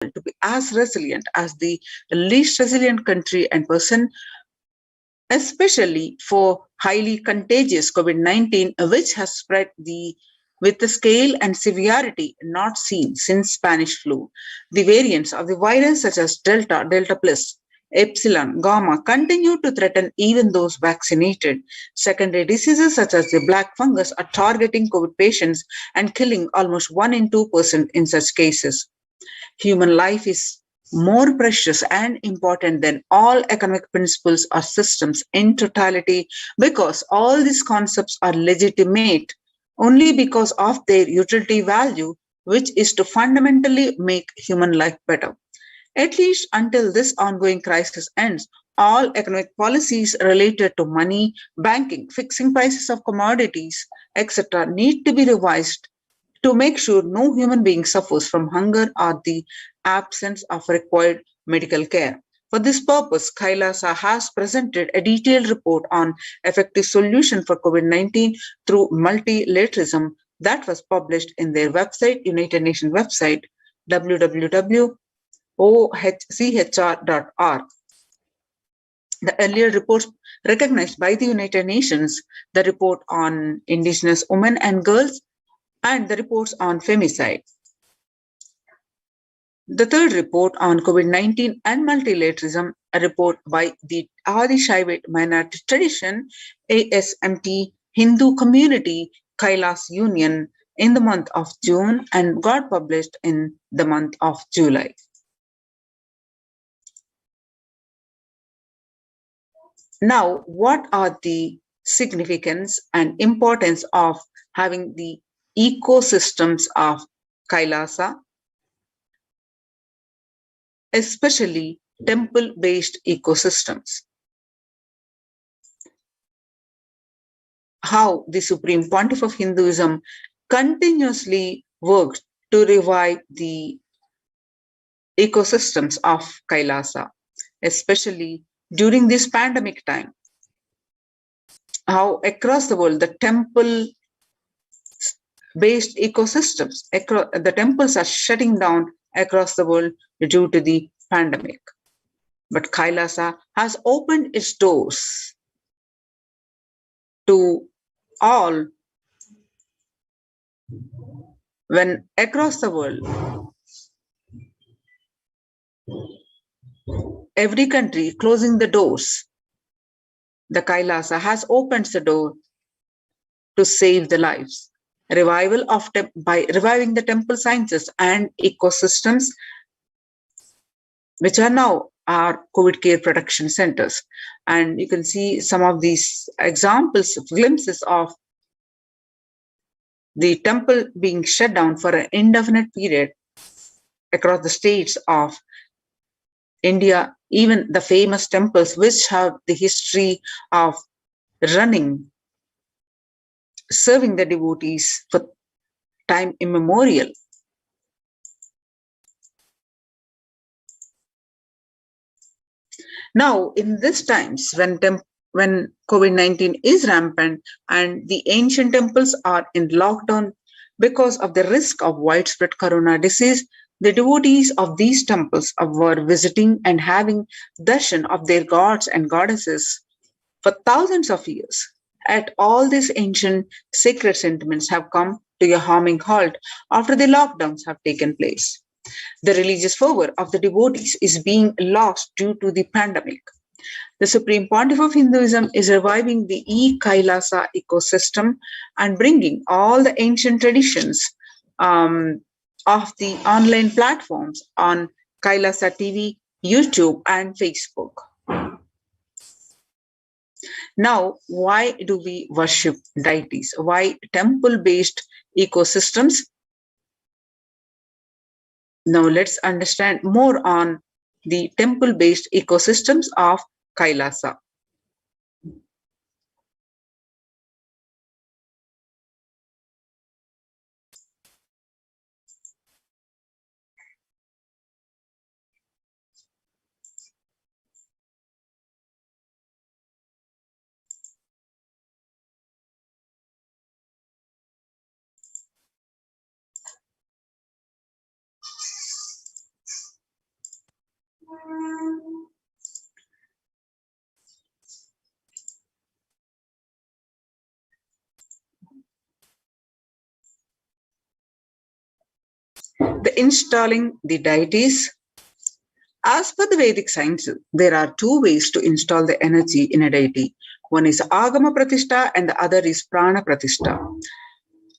to be as resilient as the least resilient country and person, especially for highly contagious COVID-19, which has spread with a scale and severity not seen since Spanish flu. The variants of the virus such as Delta, Delta plus, Epsilon, Gamma continue to threaten even those vaccinated. Secondary diseases such as the black fungus are targeting COVID patients and killing almost 1 in 2% in such cases. Human life is more precious and important than all economic principles or systems in totality, because all these concepts are legitimate only because of their utility value, which is to fundamentally make human life better. At least until this ongoing crisis ends, all economic policies related to money, banking, fixing prices of commodities, etc., need to be revised to make sure no human being suffers from hunger or the absence of required medical care. For this purpose, Kailasa has presented a detailed report on effective solution for COVID-19 through multilateralism that was published in their website, United Nations website, www.ochr.org. The earlier reports recognized by the United Nations, the report on indigenous women and girls, and the reports on femicide. The third report on COVID-19 and multilateralism, a report by the Adi Shaivite Minority Tradition, ASMT Hindu Community Kailas Union in the month of June and got published in the month of July. Now, what are the significance and importance of having the ecosystems of Kailasa, especially temple-based ecosystems? How the Supreme Pontiff of Hinduism continuously worked to revive the ecosystems of Kailasa, especially during this pandemic time. How across the world, the temple-based ecosystems, the temples are shutting down across the world due to the pandemic. But Kailasa has opened its doors to all when across the world, every country closing the doors, the Kailasa has opened the door to save the lives. Revival of by reviving the temple sciences and ecosystems, which are now our COVID care production centers. And you can see some of these examples, glimpses of the temple being shut down for an indefinite period across the states of India, even the famous temples which have the history of running, serving the devotees for time immemorial. Now, in these times when COVID-19 is rampant and the ancient temples are in lockdown because of the risk of widespread corona disease, the devotees of these temples were visiting and having darshan of their gods and goddesses for thousands of years. At all these ancient sacred sentiments have come to a harming halt after the lockdowns have taken place. The religious fervor of the devotees is being lost due to the pandemic. The Supreme Pontiff of Hinduism is reviving the e-Kailasa ecosystem and bringing all the ancient traditions of the online platforms on Kailasa TV, YouTube, and Facebook. Now, why do we worship deities? Why temple-based ecosystems? Now, let's understand more on the temple-based ecosystems of Kailasa. The installing the deities. As per the Vedic science, there are two ways to install the energy in a deity. One is Agama Pratishtha and the other is Prana Pratishtha.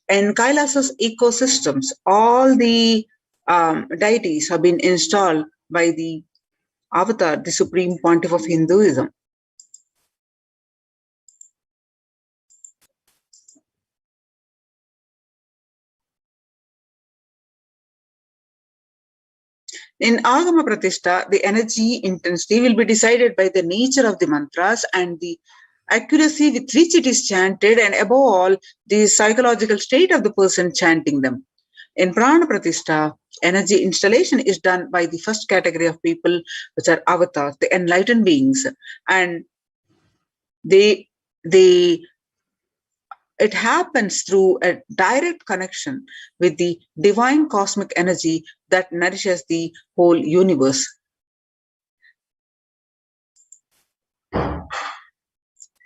In Kailasa's ecosystems, all the deities have been installed by the Avatar, the supreme pontiff of Hinduism. In Agama Pratishtha, the energy intensity will be decided by the nature of the mantras and the accuracy with which it is chanted, and above all, the psychological state of the person chanting them. In Prana Pratishtha, energy installation is done by the first category of people, which are avatars, the enlightened beings, and it happens through a direct connection with the divine cosmic energy that nourishes the whole universe.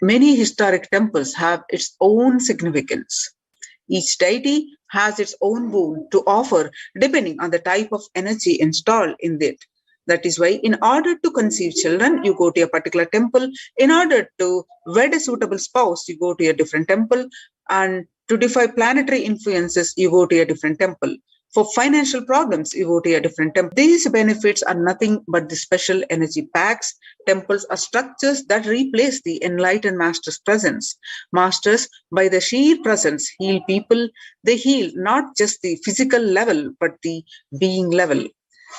Many historic temples have its own significance. Each deity has its own boon to offer depending on the type of energy installed in it. That is why, in order to conceive children, you go to a particular temple. In order to wed a suitable spouse, you go to a different temple. And to defy planetary influences, you go to a different temple. For financial problems, you go to a different temple. These benefits are nothing but the special energy packs. Temples are structures that replace the enlightened master's presence. Masters, by their sheer presence, heal people. They heal not just the physical level, but the being level.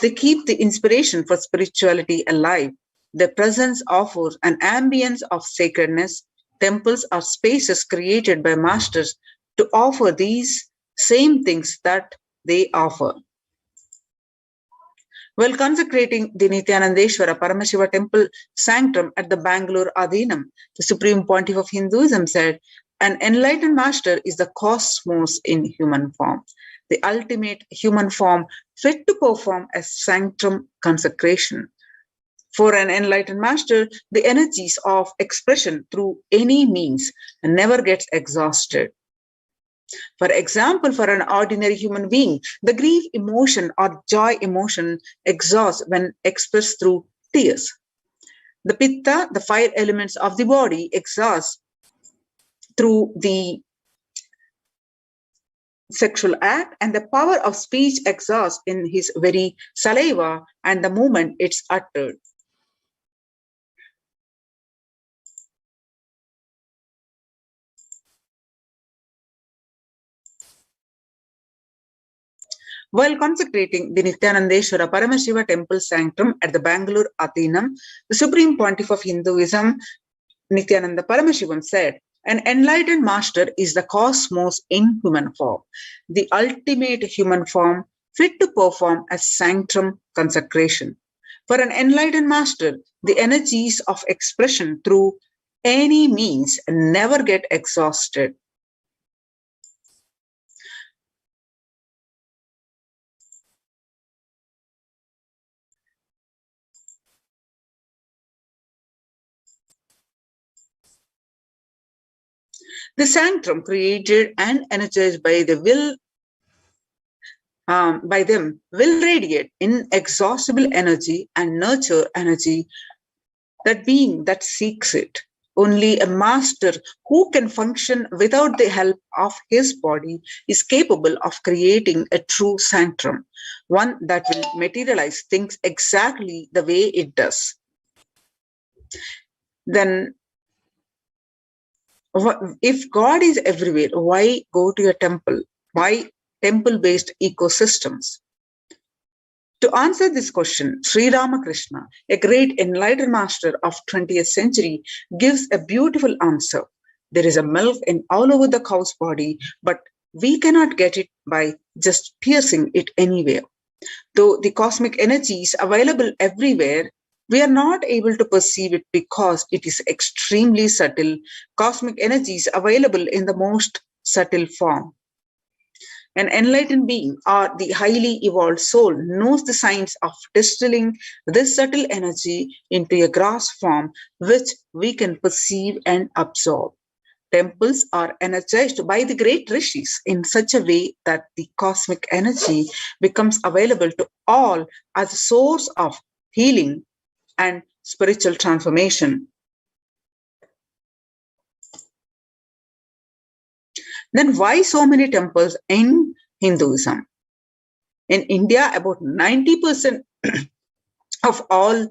They keep the inspiration for spirituality alive. Their presence offers an ambience of sacredness. Temples are spaces created by masters to offer these same things that they offer. While consecrating the Nithyanandeshwara Paramashiva temple sanctum at the Bangalore Adhinam, the supreme pontiff of Hinduism said, "An enlightened master is the cosmos in human form, the ultimate human form fit to perform a sanctum consecration." For an enlightened master, the energies of expression through any means never gets exhausted. For example, for an ordinary human being, the grief emotion or joy emotion exhausts when expressed through tears. The pitta, the fire elements of the body, exhaust through the sexual act, and the power of speech exhausts in his very saliva and the moment it's uttered. While consecrating the Nithyanandeshwara Paramashiva temple sanctum at the Bangalore Adhinam, the supreme pontiff of Hinduism, Nithyananda Paramashivam, said, "An enlightened master is the cosmos in human form, the ultimate human form fit to perform a sanctum consecration." For an enlightened master, the energies of expression through any means never get exhausted. The sanctum created and energized by the will by them will radiate inexhaustible energy and nurture energy, that being that seeks it. Only a master who can function without the help of his body is capable of creating a true sanctum, one that will materialize things exactly the way it does. Then, if God is everywhere, why go to a temple? Why temple-based ecosystems? To answer this question, Sri Ramakrishna, a great enlightened master of 20th century, gives a beautiful answer. There is a milk in all over the cow's body, but we cannot get it by just piercing it anywhere. Though the cosmic energy is available everywhere, we are not able to perceive it because it is extremely subtle. Cosmic energy is available in the most subtle form. An enlightened being or the highly evolved soul knows the science of distilling this subtle energy into a gross form which we can perceive and absorb. Temples are energized by the great rishis in such a way that the cosmic energy becomes available to all as a source of healing and spiritual transformation. Then why so many temples in Hinduism? In India, about 90% of all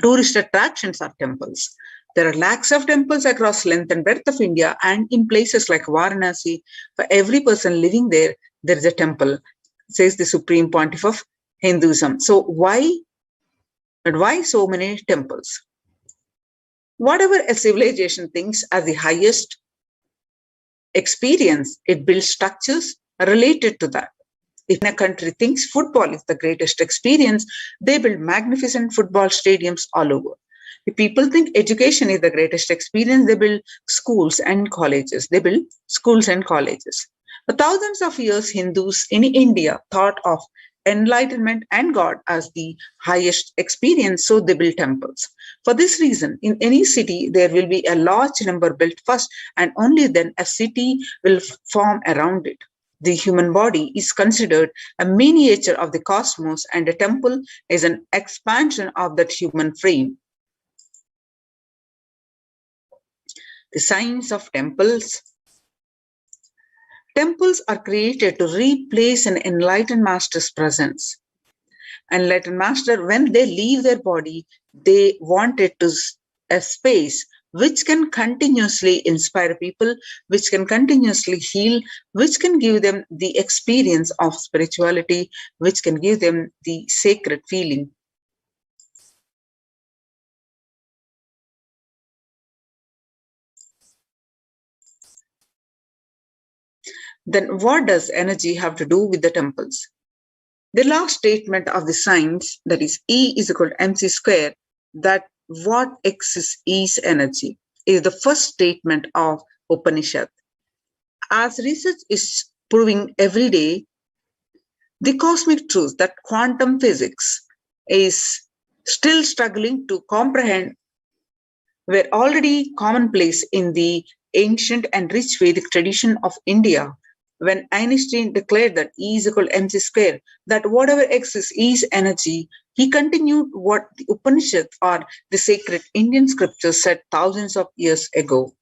tourist attractions are temples. There are lakhs of temples across length and breadth of India, and in places like Varanasi, for every person living there, there is a temple, says the Supreme Pontiff of Hinduism. So why so many temples? Whatever a civilization thinks as the highest experience, it builds structures related to that. If a country thinks football is the greatest experience, they build magnificent football stadiums all over. If people think education is the greatest experience, they build schools and colleges. For thousands of years, Hindus in India thought of enlightenment and God as the highest experience, so they built temples. For this reason, in any city, there will be a large number built first, and only then a city will form around it. The human body is considered a miniature of the cosmos, and a temple is an expansion of that human frame. The science of temples. Temples are created to replace an enlightened master's presence. Enlightened master, when they leave their body, they want it to a space which can continuously inspire people, which can continuously heal, which can give them the experience of spirituality, which can give them the sacred feeling. Then what does energy have to do with the temples? The last statement of the science, that is E is equal to mc square, that what exists is energy, is the first statement of Upanishad. As research is proving every day, the cosmic truth that quantum physics is still struggling to comprehend were already commonplace in the ancient and rich Vedic tradition of India. When Einstein declared that E is equal to mc square, that whatever exists is energy, he continued what the Upanishad or the sacred Indian scriptures said thousands of years ago.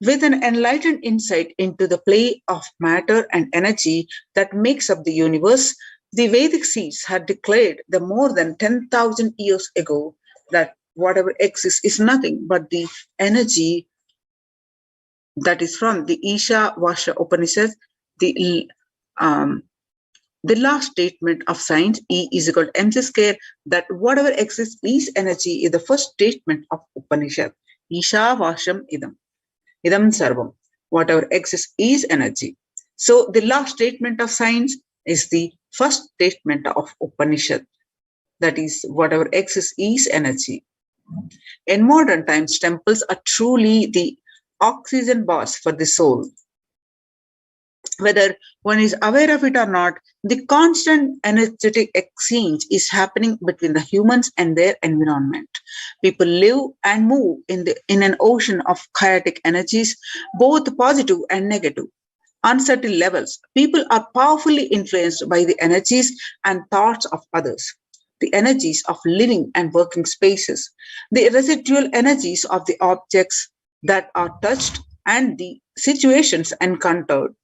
With an enlightened insight into the play of matter and energy that makes up the universe, the Vedic seers had declared the more than 10,000 years ago that whatever exists is nothing but the energy that is from the Isha Vasha Upanishad, the last statement of science, E is equal to mc square, that whatever exists is energy, is the first statement of Upanishad. Isha Vasham idam sarvam. Whatever exists is energy. So the last statement of science is the first statement of Upanishad. That is, whatever exists is energy. In modern times, temples are truly the oxygen bars for the soul. Whether one is aware of it or not, the constant energetic exchange is happening between the humans and their environment. People live and move in an ocean of chaotic energies, both positive and negative. On certain levels, people are powerfully influenced by the energies and thoughts of others, the energies of living and working spaces, the residual energies of the objects that are touched, and the situations encountered.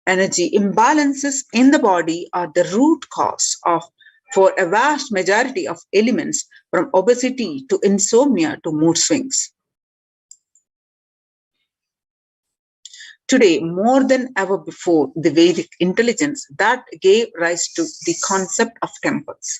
Energy imbalances in the body are the root cause for a vast majority of ailments, from obesity to insomnia to mood swings. Today, more than ever before, the Vedic intelligence that gave rise to the concept of temples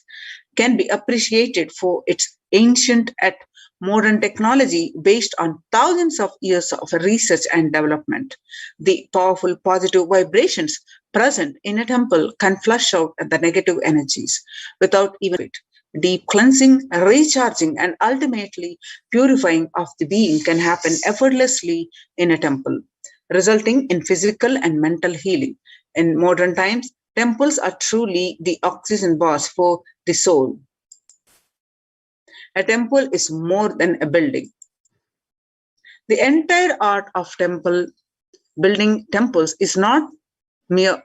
can be appreciated for its ancient and modern technology based on thousands of years of research and development. The powerful positive vibrations present in a temple can flush out the negative energies without even it. Deep cleansing, recharging, and ultimately purifying of the being can happen effortlessly in a temple. resulting in physical and mental healing. In modern times, temples are truly the oxygen bars for the soul. A temple is more than a building. The entire art of building temples is not mere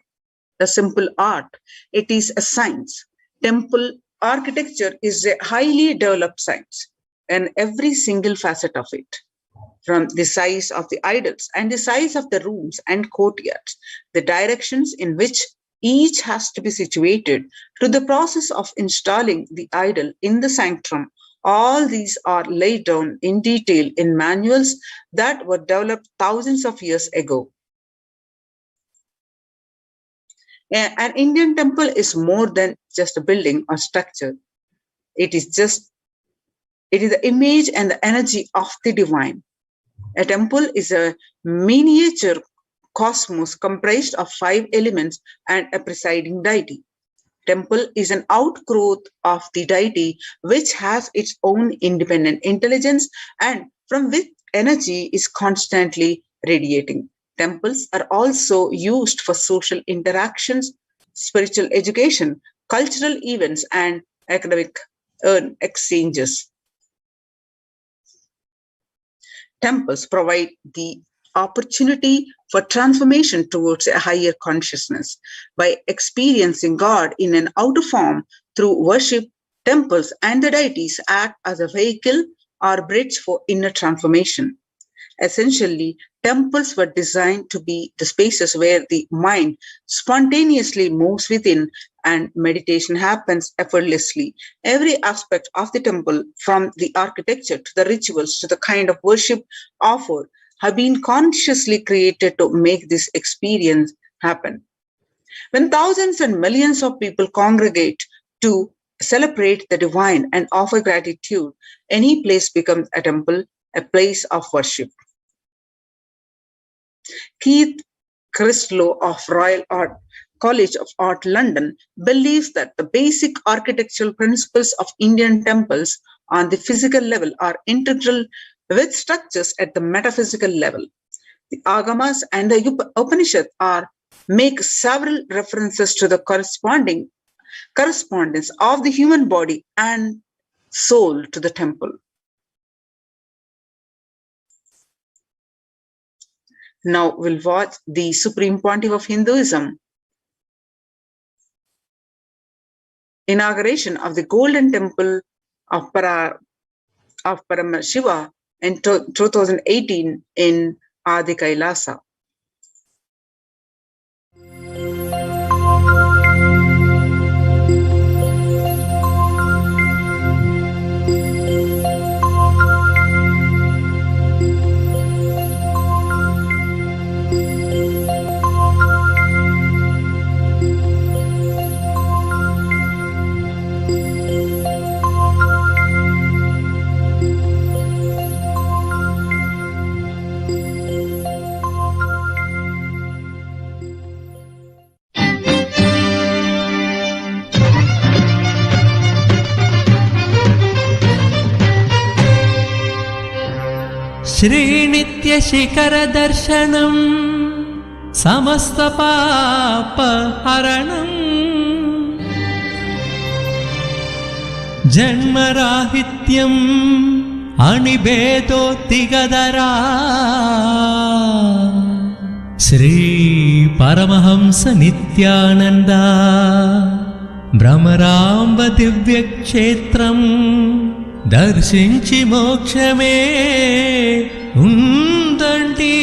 a simple art. It is a science. Temple architecture is a highly developed science, and every single facet of it, from the size of the idols and the size of the rooms and courtyards, the directions in which each has to be situated, to the process of installing the idol in the sanctum, all these are laid down in detail in manuals that were developed thousands of years ago. An Indian temple is more than just a building or structure. It is the image and the energy of the divine. A temple is a miniature cosmos comprised of 5 elements and a presiding deity. Temple is an outgrowth of the deity which has its own independent intelligence and from which energy is constantly radiating. Temples are also used for social interactions, spiritual education, cultural events, and academic exchanges. Temples provide the opportunity for transformation towards a higher consciousness. By experiencing God in an outer form through worship, temples and the deities act as a vehicle or bridge for inner transformation. Essentially, temples were designed to be the spaces where the mind spontaneously moves within and meditation happens effortlessly. Every aspect of the temple, from the architecture to the rituals to the kind of worship offered, have been consciously created to make this experience happen. When thousands and millions of people congregate to celebrate the divine and offer gratitude, any place becomes a temple, a place of worship. Keith Crislow of Royal College of Art, London, believes that the basic architectural principles of Indian temples on the physical level are integral with structures at the metaphysical level. The Agamas and the Upanishads make several references to the correspondence of the human body and soul to the temple. Now we'll watch the Supreme Pontiff of Hinduism. Inauguration of the Golden Temple of Paramashiva in 2018 in Adi Kailasa. श्रीनित्य शिखर दर्शनम समस्त पाप हरणम जन्मराहित्यम अनिभेदोत्तिगदरा श्री परमहंस नित्यानंद भ्रमरांब दिव्य क्षेत्रम दर्शिंచి మోక్షమే ఉందండి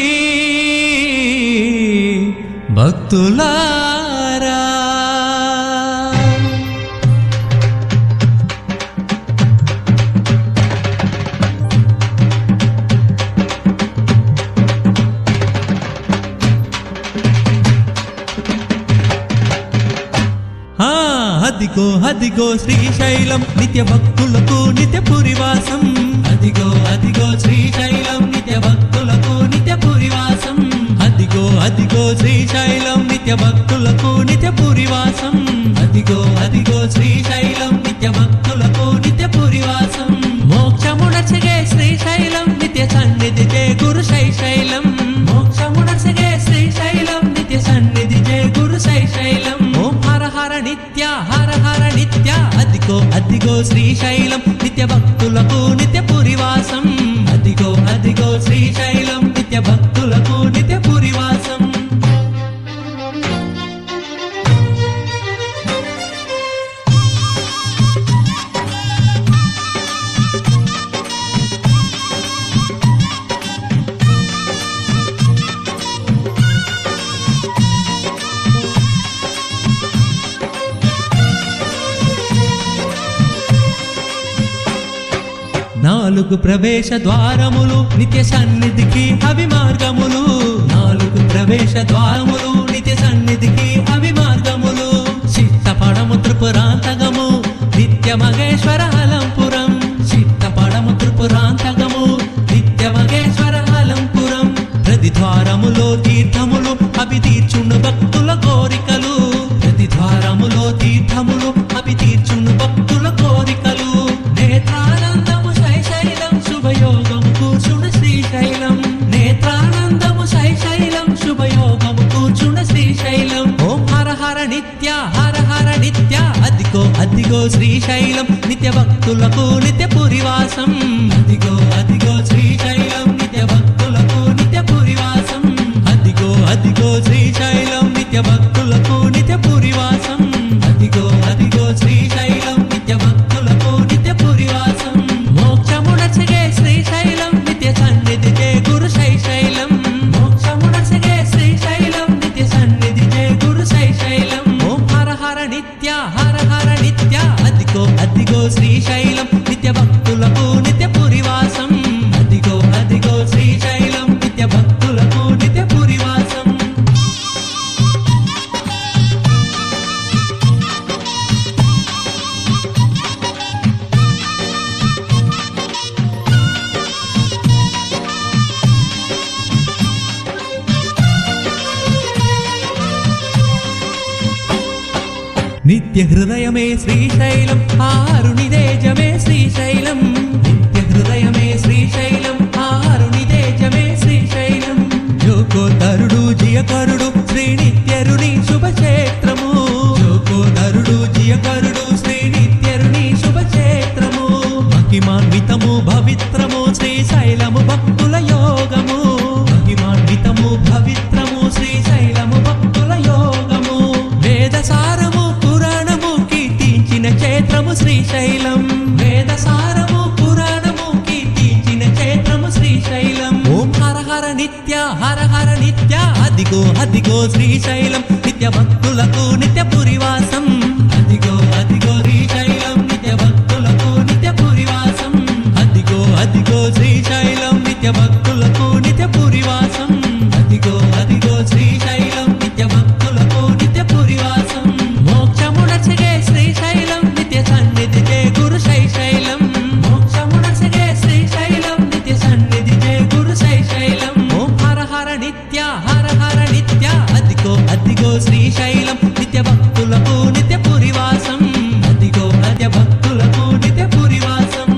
భక్తులారా. అదిగో అదిగో శ్రీశైలం నిత్య భక్తులకు నిత్య పురివాసం. అదిగో అదిగో శ్రీశైలం నిత్య భక్తులకు నిత్య పురివాసం. అదిగో అదిగో శ్రీశైలం నిత్య భక్తులకు నిత్య పురివాసం. అదిగో అదిగో శ్రీశైలం నిత్య భక్తులకు నిత్య పురివాసం. మోక్షమునర్చగే శ్రీశైలం నిత్య సన్నిధితే గురు శైశైలం. మోక్షమునర్చగే నిత్య అదిగో అదిగో శ్రీశైలం నిత్య భక్తులకు నిత్య పురివాసం అదిగో అదిగో శ్రీశైలం నిత్య భక్తులకు నిత్య పురివాసం నాలుగు ప్రవేశ ద్వారములు నిత్య సన్నిధికి అవి మార్గములు నాలుగు ప్రవేశ ద్వారములు నిత్య సన్నిధికి అవి మార్గములు చిత్తపడము త్రిపురాంతకము నిత్య మగేశ్వర అలంపురం చిత్తపడము త్రిపురాంతకము నిత్య మగేశ్వర అలంపురం ప్రతి ద్వారములో తీర్థములు అవి తీర్చును భక్తుల కోరికలు ప్రతి ద్వారములో తీర్థములు అవి తీర్చును భక్తుల కోరికలు నేత్రానందము శుభయోగము కూర్చున్న శ్రీశైలం నేత్రానందము శైశైలం శుభయోగము కూర్చున్న శ్రీశైలం ఓం హర హర నిత్య అదిగో అదిగో శ్రీశైలం నిత్య భక్తులకు నిత్య పురివాసం అదిగో అదిగో శ్రీశైలం నిత్య భక్తులకు నిత్య పురివాసం అదిగో అదిగో శ్రీశైలం నిత్య భక్తులకు నిత్య పురివాసం అదిగో అదిగో శ్రీశైలం నిత్య భక్తులకు నిత్య పురివాసం మోక్షమునచగే శ్రీశైలం నిత్య సన్నిధికే గురు శైశైలం మోక్షమునచగే శ్రీశైలం నిత్య సన్నిధికే గురు శైశైలం ఓం హర హర నిత్య అదిగో అదిగో శ్రీశైలం నిత్య భక్తులకు నిత్య పురివాసం అదిగో అదిగో శ్రీశైలం నిత్య భక్తులకు నిత్య పురివాసం నిత్య హృదయమే శ్రీశైలం ఆరుని తేజమే శ్రీశైలం నిత్య హృదయమే శ్రీశైలం ఆరుని తేజమే శ్రీశైలం జోకోదరుడు జియకరుడు శ్రీ నిత్యరుని శుభక్షేత్రము జోకోదరుడు జియకరుడు శ్రీ నిత్యరుని శుభక్షేత్రము మహిమాన్వితము పవిత్రము శ్రీశైలము భక్తుల యోగము మహిమాన్వితము పవిత్రము శ్రీశైలము భక్తుల యోగము వేదసారము క్షేత్రము శ్రీశైలం వేదసారము పురాణము కీర్తించిన క్షేత్రము శ్రీశైలం ఓం హర హర నిత్య అదిగో అదిగో శ్రీశైలం నిత్య భక్తులకు నిత్య పురివాసం అదిగో అదిగో శ్రీశైలం నిత్య భక్తులకు నిత్య పురివాసం అదిగో అదిగో శ్రీశైలం నిత్య భక్తులకు నిత్య పురివాసం అదిగో అదిగో శ్రీశైలం నిత్య భక్తులకు నిత్య పురివాసం మోక్షమునచగే శ్రీశైలం నిత్య సన్నిధికే గురు శైశైలం మోక్షమునచగే శ్రీశైలం నిత్య సన్నిధికే గురు శైశైలం ఓం హర హర నిత్య అదిగో అదిగో శ్రీశైలం నిత్య భక్తులకు నిత్య పురివాసం అదిగో నిత్య భక్తులకు నిత్య పురివాసం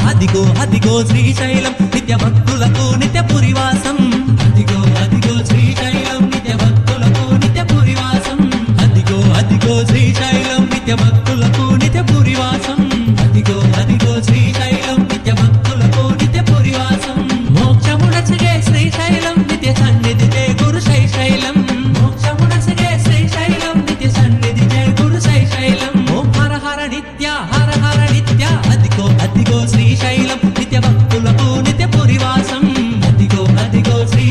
అదిగో అదిగో శ్రీశైలం నిత్య భక్తులకు నిత్య పురివాసం అదిగో అదిగో శ్రీశైలం నిత్య భక్తులకు నిత్య పురివాసం అదిగో అదిగో శ్రీశైలం నిత్య భక్తులకు నిత్య పురివాసం అదిగో అదిగో శ్రీశైలం నిత్య భక్తులకు నిత్య పురివాసం మోక్షమునచగే శ్రీశైలం నిత్య సన్నిధికే గురు శైశైలం మోక్షమునచగే శ్రీశైలం నిత్య సన్నిధికే గురు శైశైలం ఓం హర హర నిత్య అదిగో అదిగో శ్రీశైలం నిత్య భక్తులకు నిత్య పురివాసం అదిగో అదిగో Shri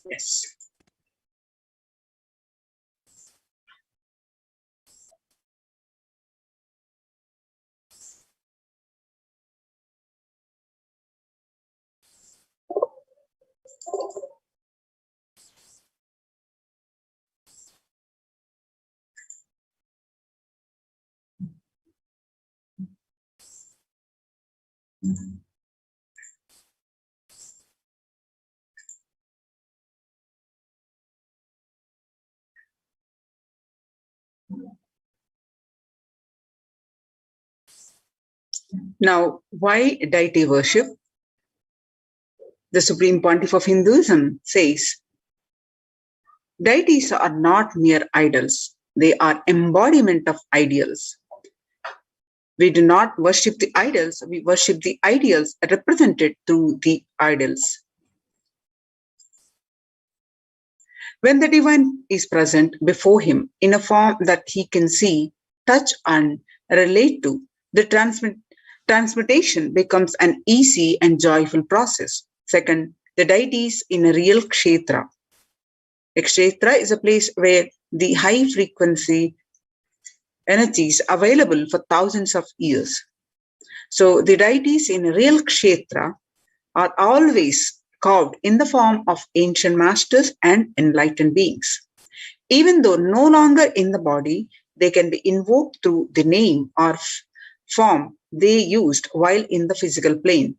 Yes. Now, why deity worship? The Supreme Pontiff of Hinduism says, deities are not mere idols, they are embodiment of ideals. We do not worship the idols, we worship the ideals represented through the idols. When the divine is present before him in a form that he can see, touch, and relate to, the transmutation becomes an easy and joyful process. Second, the deity is in a real kshetra. A kshetra is a place where the high frequency energies available for thousands of years. So the deities in a real kshetra are always carved in the form of ancient masters and enlightened beings. Even though no longer in the body, they can be invoked through the name or form they used while in the physical plane.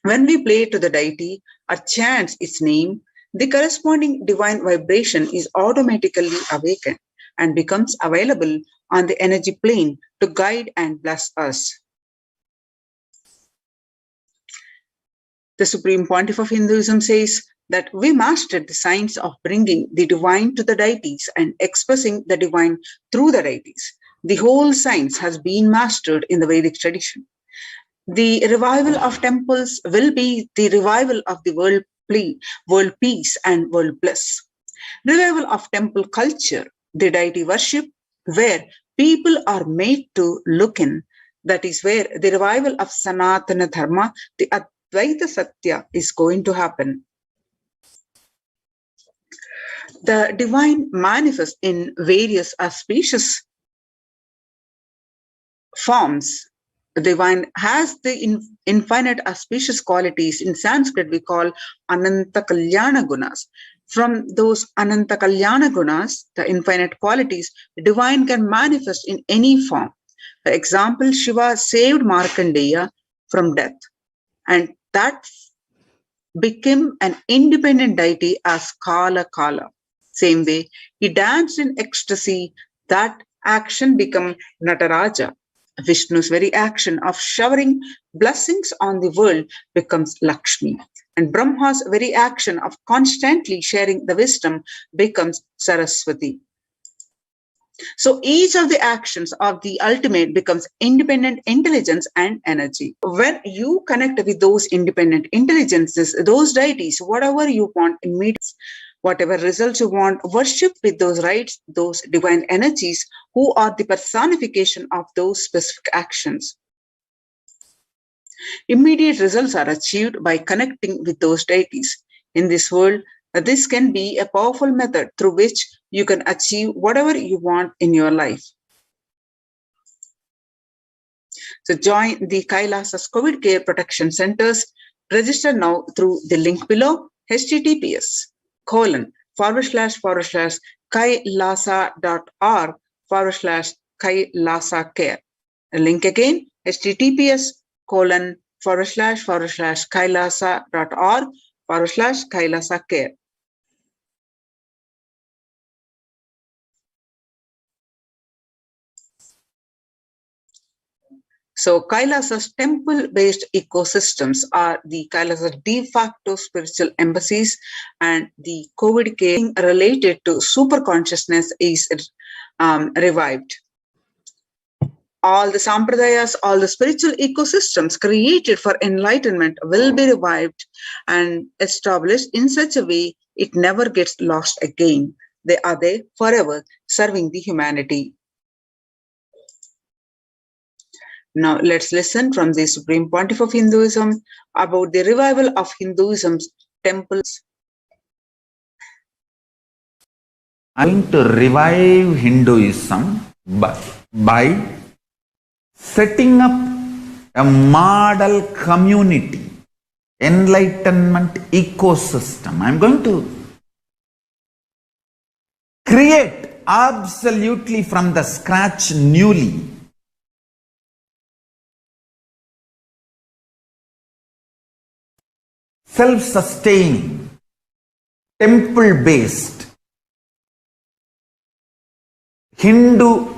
When we pray to the deity or chant its name, the corresponding divine vibration is automatically awakened and becomes available on the energy plane to guide and bless us. The Supreme Pontiff of Hinduism says that we mastered the science of bringing the divine to the deities and expressing the divine through the deities. The whole science has been mastered in the Vedic tradition. The revival of temples will be the revival of the world peace and world bliss. Revival of temple culture, the deity worship, where people are made to look in. That is where the revival of Sanatana Dharma, the Advaita Satya, is going to happen. The divine manifests in various auspicious forms. The divine has the infinite auspicious qualities. In Sanskrit, we call Ananta Kalyana Gunas. From those Ananta Kalyana Gunas, the infinite qualities, the divine can manifest in any form. For example, Shiva saved Markandeya from death, and that became an independent deity as Kala Kala. Same way, he danced in ecstasy, that action became Nataraja. Vishnu's very action of showering blessings on the world becomes Lakshmi. And Brahma's very action of constantly sharing the wisdom becomes Saraswati. So each of the actions of the ultimate becomes independent intelligence and energy. When you connect with those independent intelligences, those deities, whatever you want immediately, whatever results you want, worship with those rights, those divine energies who are the personification of those specific actions. Immediate results are achieved by connecting with those deities. In this world, this can be a powerful method through which you can achieve whatever you want in your life. So join the Kailasa's COVID Care Protection Centers. Register now through the link below, https://kailasa.org/Kailasa Care. The link again, https://kailasa.org/Kailasa Care. So Kailasa's temple-based ecosystems are the Kailasa's de facto spiritual embassies, and the COVID care related to super consciousness is revived. All the sampradayas, all the spiritual ecosystems created for enlightenment will be revived and established in such a way it never gets lost again. They are there forever, serving the humanity. Now let's listen from the Supreme Pontiff of Hinduism about the revival of Hinduism's temples. I'm going to revive Hinduism by setting up a model community, enlightenment ecosystem. I'm going to create absolutely from the scratch newly self-sustaining, temple-based Hindu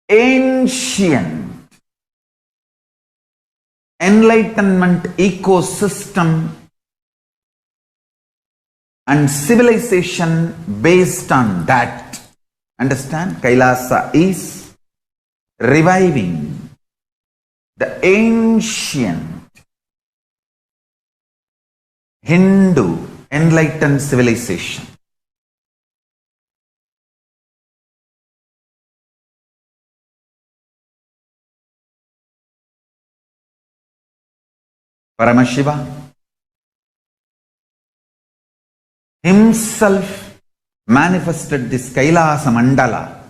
ancient enlightenment ecosystem and civilization based on that. Understand? Kailasa is reviving the ancient Hindu enlightened civilization. Paramashiva himself manifested this Kailasa Mandala,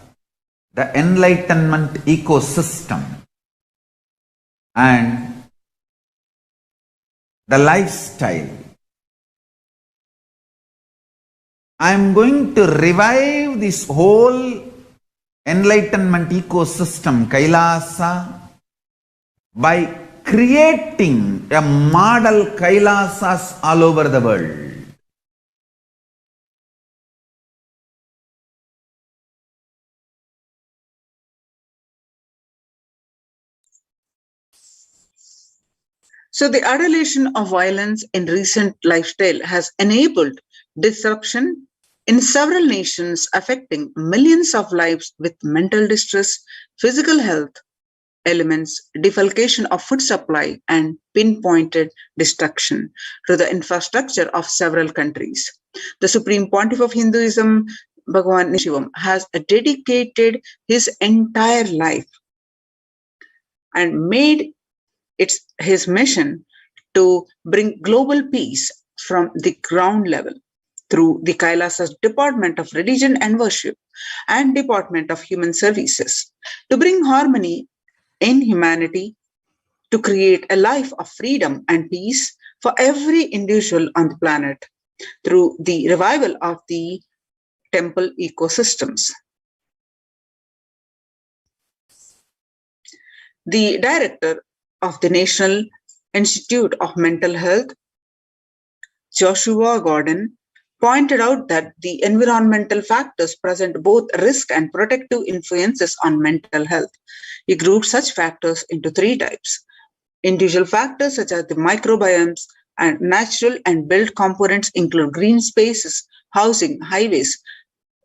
the enlightenment ecosystem, and the lifestyle. I am going to revive this whole enlightenment ecosystem, Kailasa, by creating a model Kailasas all over the world. So the adulation of violence in recent lifestyle has enabled disruption in several nations, affecting millions of lives with mental distress, physical health elements, defalcation of food supply, and pinpointed destruction to the infrastructure of several countries. The Supreme Pontiff of Hinduism, Bhagavan Shivam, has dedicated his entire life and made it his mission to bring global peace from the ground level through the Kailasa's Department of Religion and Worship and Department of Human Services, to bring harmony in humanity, to create a life of freedom and peace for every individual on the planet through the revival of the temple ecosystems. The director of the National Institute of Mental Health, Joshua Gordon, pointed out that the environmental factors present both risk and protective influences on mental health. He grouped such factors into three types: individual factors such as the microbiomes, and natural and built components include green spaces, housing, highways,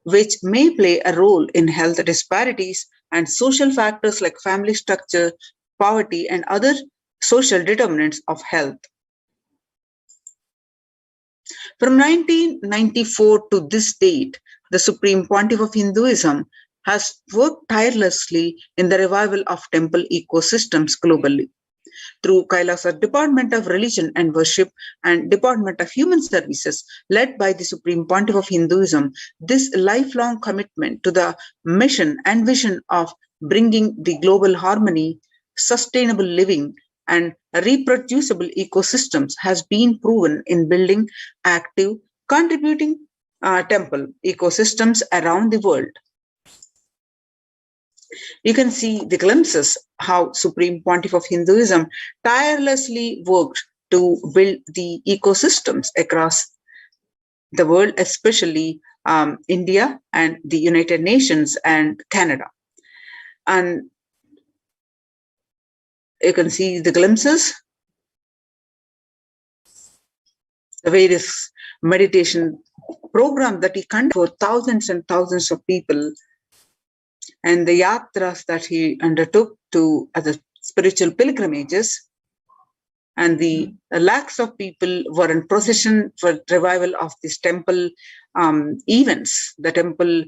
which may play a role in health disparities, and social factors like family structure, poverty, and other social determinants of health. From 1994 to this date, the Supreme Pontiff of Hinduism has worked tirelessly in the revival of temple ecosystems globally. Through Kailasa's Department of Religion and Worship and Department of Human Services, led by the Supreme Pontiff of Hinduism, this lifelong commitment to the mission and vision of bringing the global harmony, sustainable living, and reproducible ecosystems has been proven in building active, contributing temple ecosystems around the world. You can see the glimpses how Supreme Pontiff of Hinduism tirelessly worked to build the ecosystems across the world, especially India and the United Nations and Canada. And you can see the glimpses, the various meditation programs that he conducted for thousands and thousands of people, and the yatras that he undertook to as spiritual pilgrimages, and the lakhs of people were in procession for revival of these temple events, the temple,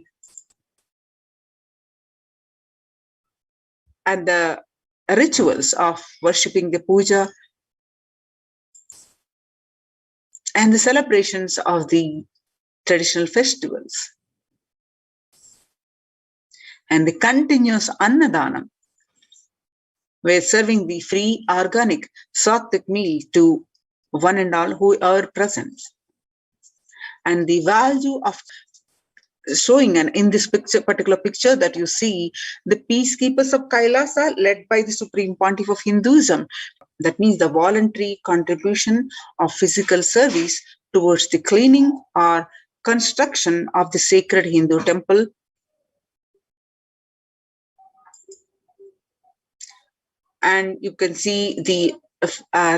and the rituals of worshipping the puja and the celebrations of the traditional festivals, and the continuous annadhanam, where serving the free organic sattvic meal to one and all who are present. And the value of showing, and in this particular picture that you see, the peacekeepers of Kailasa led by the Supreme Pontiff of Hinduism. That means the voluntary contribution of physical service towards the cleaning or construction of the sacred Hindu temple. And you can see the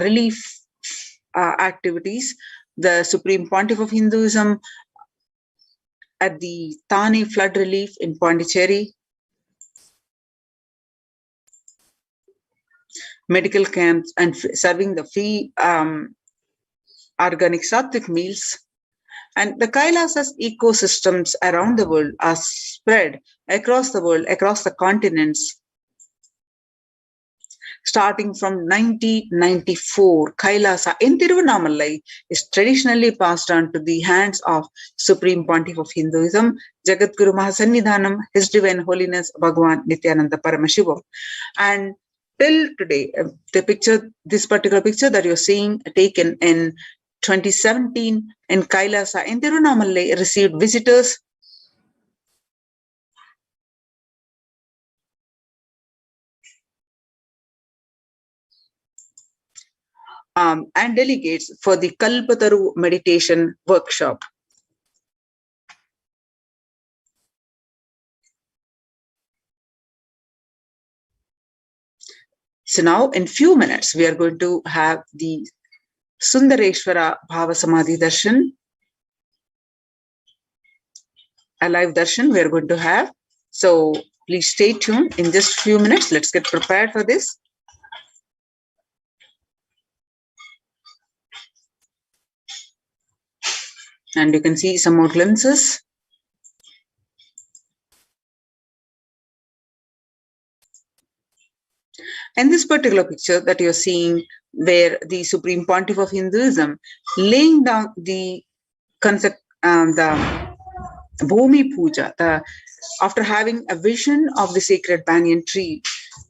relief activities. The Supreme Pontiff of Hinduism at the Thane flood relief in Pondicherry, medical camps, and serving the free organic sattvic meals. And the Kailasa's ecosystems around the world are spread across the world, across the continents. Starting from 1994, Kailasa in Tiruvannamalai is traditionally passed on to the hands of Supreme Pontiff of Hinduism, Jagadguru Mahasannidhanam, His Divine Holiness Bhagavan Nithyananda Paramashivam. And till today, this particular picture that you're seeing taken in 2017 in Kailasa in Tiruvannamalai received visitors and delegates for the Kalpataru meditation workshop. So now in few minutes, we are going to have the Sundareshwara Bhava Samadhi Darshan, a live darshan we are going to have. So please stay tuned. In just a few minutes, let's get prepared for this. And you can see some more glimpses. In this particular picture that you're seeing, where the Supreme Pontiff of Hinduism laying down the concept, the Bhumi Puja, after having a vision of the sacred banyan tree,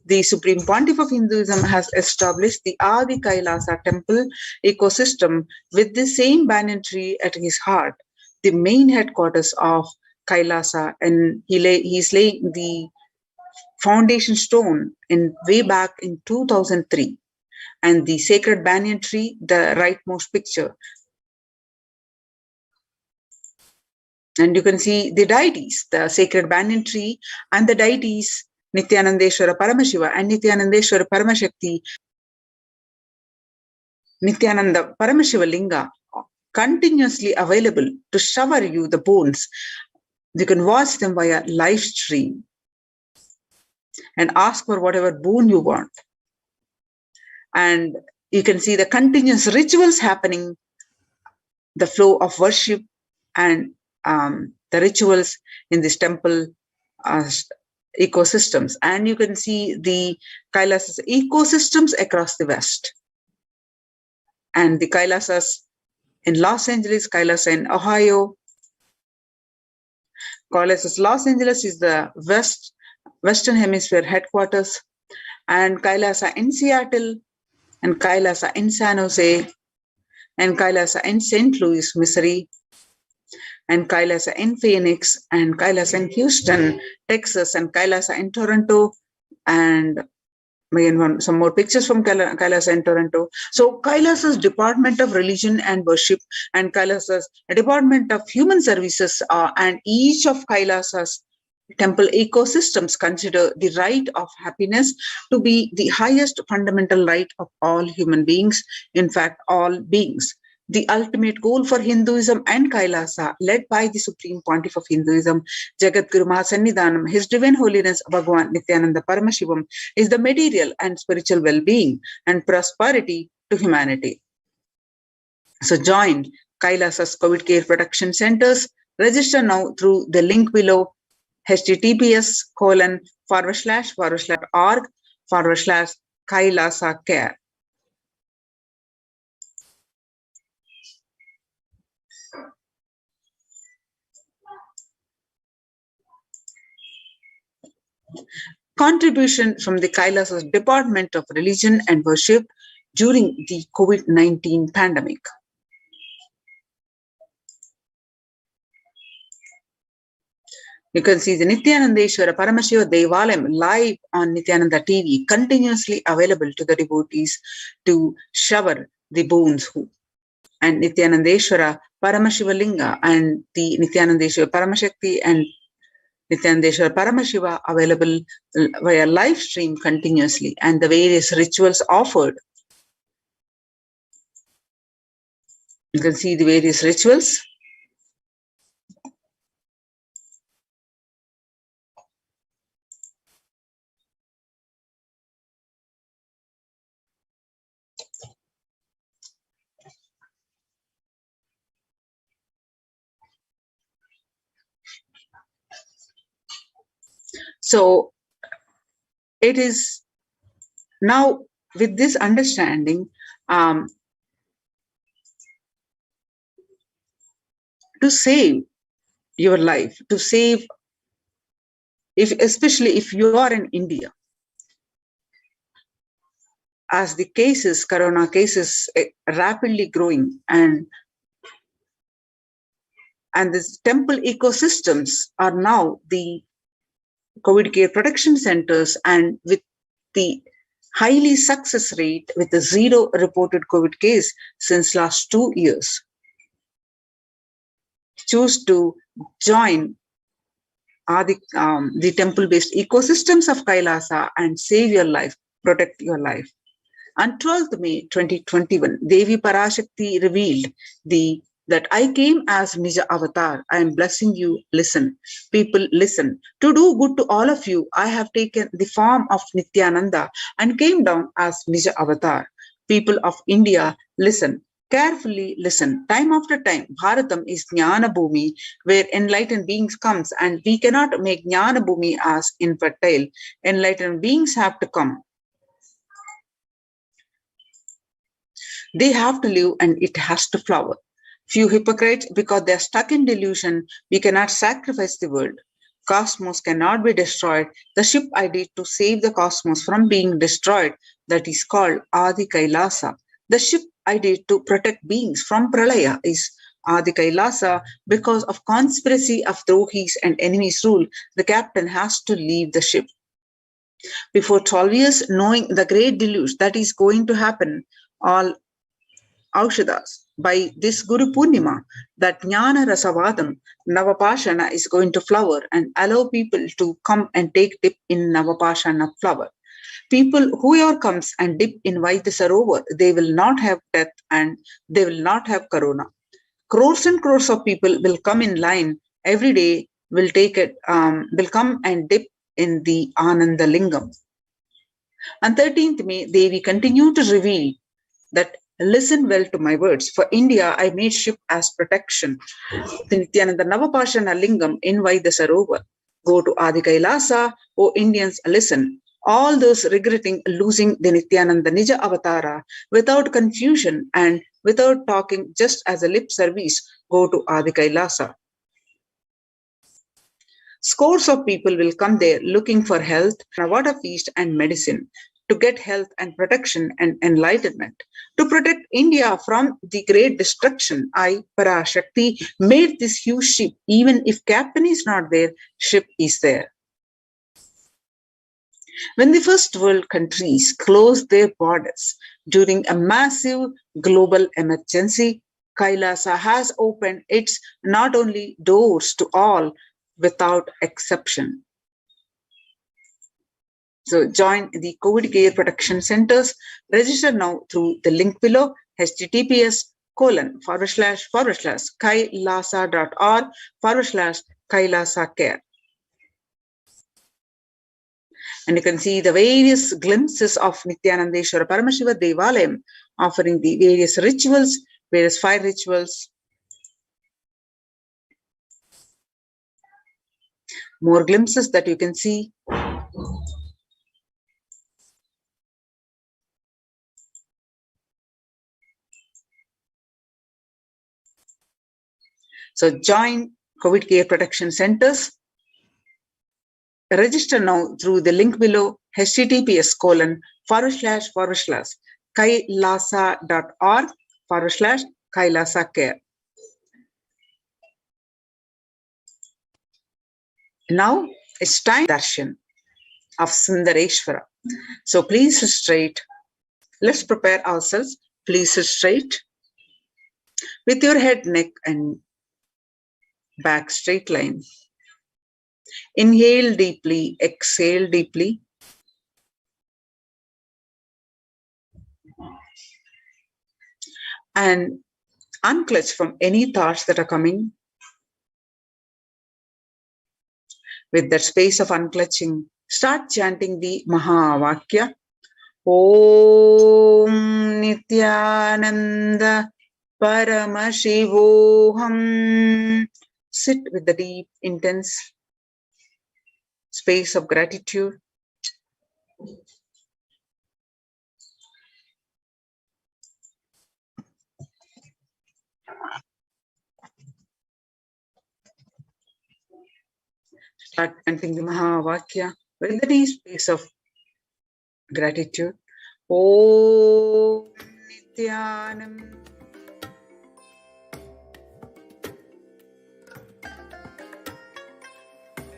the Supreme Pontiff of Hinduism has established the Adi Kailasa temple ecosystem with the same banyan tree at his heart, the main headquarters of Kailasa, and he's laying the foundation stone way back in 2003, and the sacred banyan tree, the rightmost picture. And you can see the deities, the sacred banyan tree, and the deities Nithyanandeshwara Paramashiva and Nithyanandeshwara Paramashakti, Nithyananda Paramashiva Linga, continuously available to shower you the bones. You can watch them via live stream and ask for whatever boon you want. And you can see the continuous rituals happening, the flow of worship and the rituals in this temple ecosystems. And you can see the Kailasa's ecosystems across the West. And the Kailasas in Los Angeles, Kailasa in Ohio. Kailasa's Los Angeles is the Western Hemisphere headquarters, and Kailasa in Seattle, and Kailasa in San Jose, and Kailasa in St. Louis, Missouri, and Kailasa in Phoenix, and Kailasa in Houston, Texas, and Kailasa in Toronto, and again, some more pictures from Kailasa in Toronto. So Kailasa's Department of Religion and Worship and Kailasa's Department of Human Services and each of Kailasa's temple ecosystems consider the right of happiness to be the highest fundamental right of all human beings, in fact, all beings. The ultimate goal for Hinduism and Kailasa, led by the Supreme Pontiff of Hinduism, Jagadguru Mahasannidhanam, His Divine Holiness Bhagavan Nithyananda Paramashivam, is the material and spiritual well-being and prosperity to humanity. So join Kailasa's COVID Care Protection Centers. Register now through the link below, https:// /Kailasa care. Contribution from the Kailasa's Department of Religion and Worship during the COVID-19 pandemic. You can see the Nithyanandeshwara Paramashiva Devalayam live on Nithyananda TV, continuously available to the devotees to shower the bones. And Nithyanandeshwara Paramashivalinga and the Nithyanandeshwara Paramashakti and Nithyanandeshwara Paramashiva available via live stream continuously, and the various rituals offered. You can see the various rituals. So it is now with this understanding to save your life, to save, especially if you are in India, as the cases, corona cases, rapidly growing, and the temple ecosystems are now the COVID care protection centers, and with the highly success rate with the 0 reported COVID case since last 2 years. Choose to join the temple-based ecosystems of Kailasa and save your life, protect your life. On 12th May 2021, Devi Parashakti revealed that I came as Nija Avatar. I am blessing you. Listen. People, listen. To do good to all of you, I have taken the form of Nithyananda and came down as Nija Avatar. People of India, listen. Carefully listen. Time after time, Bharatam is Jnana Bhumi, where enlightened beings comes, and we cannot make Jnana Bhumi as infertile. Enlightened beings have to come. They have to live, and it has to flower. Few hypocrites, because they are stuck in delusion, we cannot sacrifice the world. Cosmos cannot be destroyed. The ship I did to save the cosmos from being destroyed, that is called Adi Kailasa. The ship I did to protect beings from Pralaya is Adi Kailasa. Because of conspiracy of Drohis and enemies rule, the captain has to leave the ship. Before 12 years, knowing the great deluge that is going to happen, all Aushadas, by this Guru Purnima, that Jnana Rasavadam, Navapashana is going to flower and allow people to come and take dip in Navapashana flower. People, whoever comes and dip in Vaidya Sarovar, they will not have death and they will not have corona. Crores and crores of people will come in line every day, will come and dip in the Ananda Lingam. On 13th May, Devi continued to reveal that listen well to my words. For India, I made ship as protection. The Nithyananda Navapashana Lingam in Vaidya Sarovar. Go to Adi Kailasa, O Indians, listen. All those regretting losing the Nithyananda Nija Avatara, without confusion and without talking, just as a lip service, go to Adi Kailasa. Scores of people will come there looking for health, water feast and medicine, to get health and protection and enlightenment. To protect India from the great destruction, I, Parashakti, made this huge ship. Even if captain is not there, ship is there. When the first world countries closed their borders during a massive global emergency, Kailasa has opened its not only doors to all without exception. So join the COVID Care Protection Centers. Register now through the link below, https://kailasa.org/Kailasa care. And you can see the various glimpses of Nithyanandeshwara Paramashiva Devalayam, offering the various rituals, various fire rituals. More glimpses that you can see. So join COVID Care Protection Centers. Register now through the link below, https://kailasa.org/Kailasa Care. Now it's time darshan of Sundareshwara. So please sit straight. Let's prepare ourselves. Please sit straight with your head, neck and back straight line. Inhale deeply, exhale deeply. And unclutch from any thoughts that are coming. With that space of unclutching, start chanting the Mahavakya. Om Nithyananda Paramashivoham. Sit with the deep, intense space of gratitude. Start chanting the Mahavakya with the deep space of gratitude. Om Nithyananda.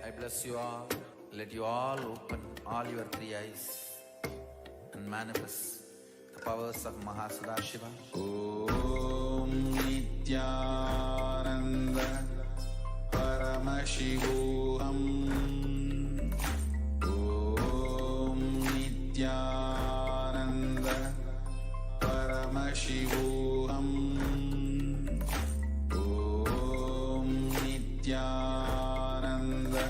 I bless you all. Let you all open all your three eyes and manifest the powers of Mahasudashiva. Om Nithyananda Paramashivoham. Om Nithyananda Paramashivoham. Om Nithyananda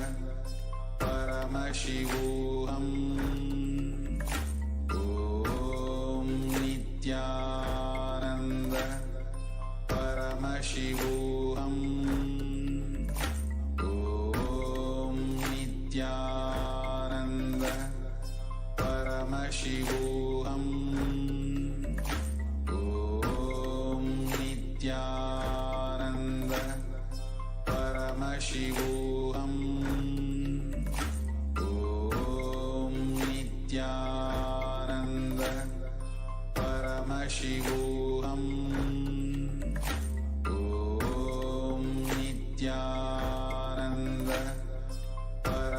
Paramashivoham. Om Nithyananda Paramashivoham. Om Nithyananda Paramashivoham. Om Nithyananda Paramashivoham. Om Nithyananda Paramashivoham. Om Nithyananda Paramashivoham. Om Nithyananda Paramashivoham. Om Nithyananda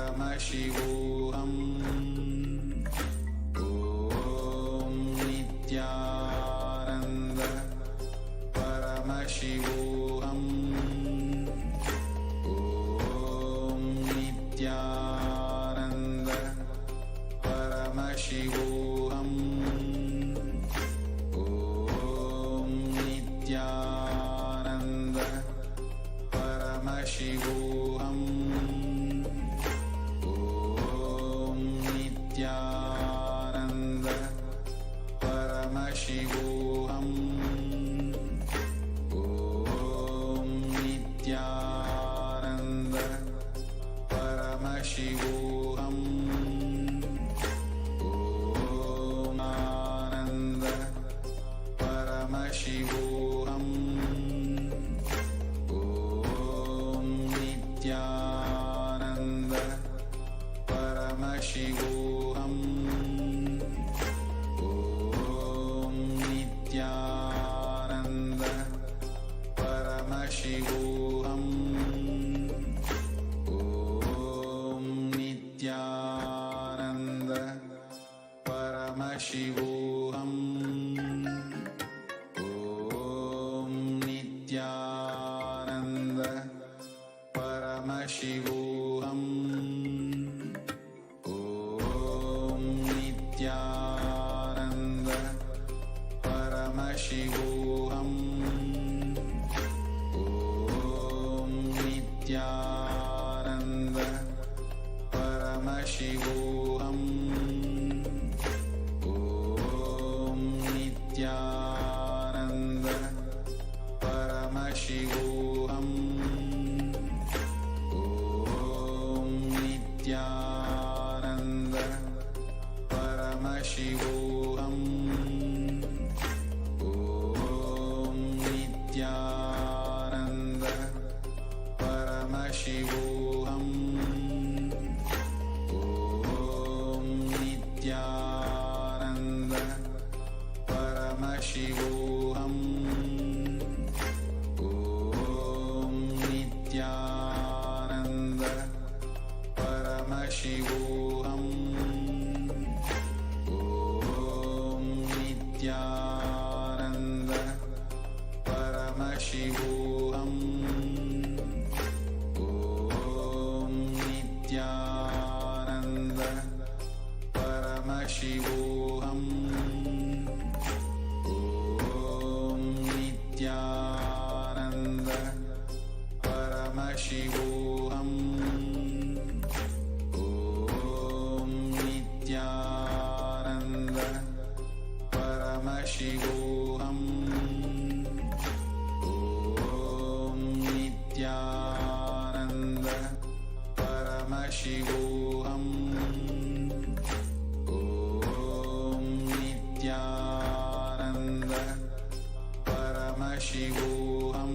Paramashivoham. Om Nithyananda Paramashivoham. Om Nithyananda Paramashivoham. Om Nithyananda Paramashivoham. Om Ananda Paramashivoham. Om Nithyananda Paramashivoham. Om Nithyananda Paramashivoham. Om Nithyananda Paramashivoham. Om Nithyananda Paramashivoham. Om Nithyananda Paramashivoham. Om Nithyananda Paramashivoham. Om Paramashivoham. Om Nithyananda Paramashivoham. Om Nithyananda Paramashivoham. Om Nithyananda Paramashivoham. Om Nithyananda Paramashivoham. Om Nithyananda Paramashivoham. Om Nithyananda Paramashivoham.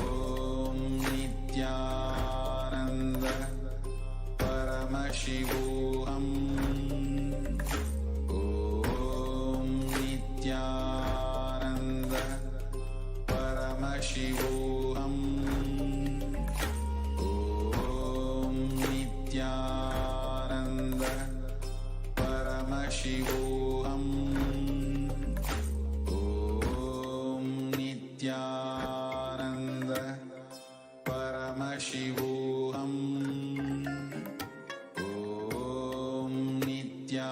Om Nithyananda Paramashivoham. Om Nithyananda Paramashivoham. Om Nithyananda Paramashivoham. Om Nithyananda Paramashivoham. Om Nithyananda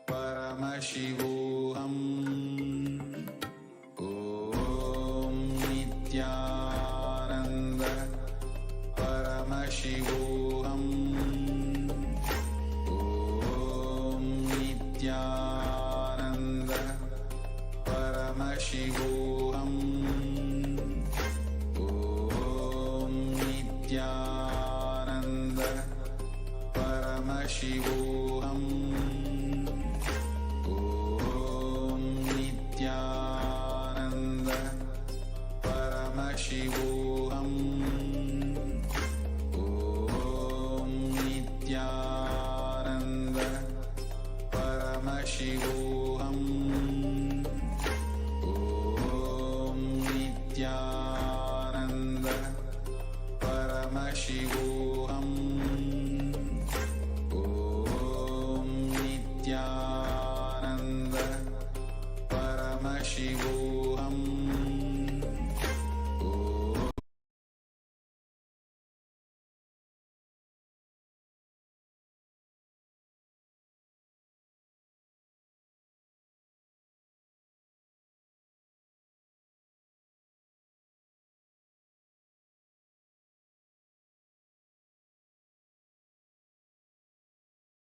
Paramashivoham. Om Nithyananda Paramashivoham. Om Nithyananda Paramashivoham. Om Nithyananda Paramashivoham. Om Nithyananda Paramashivoham.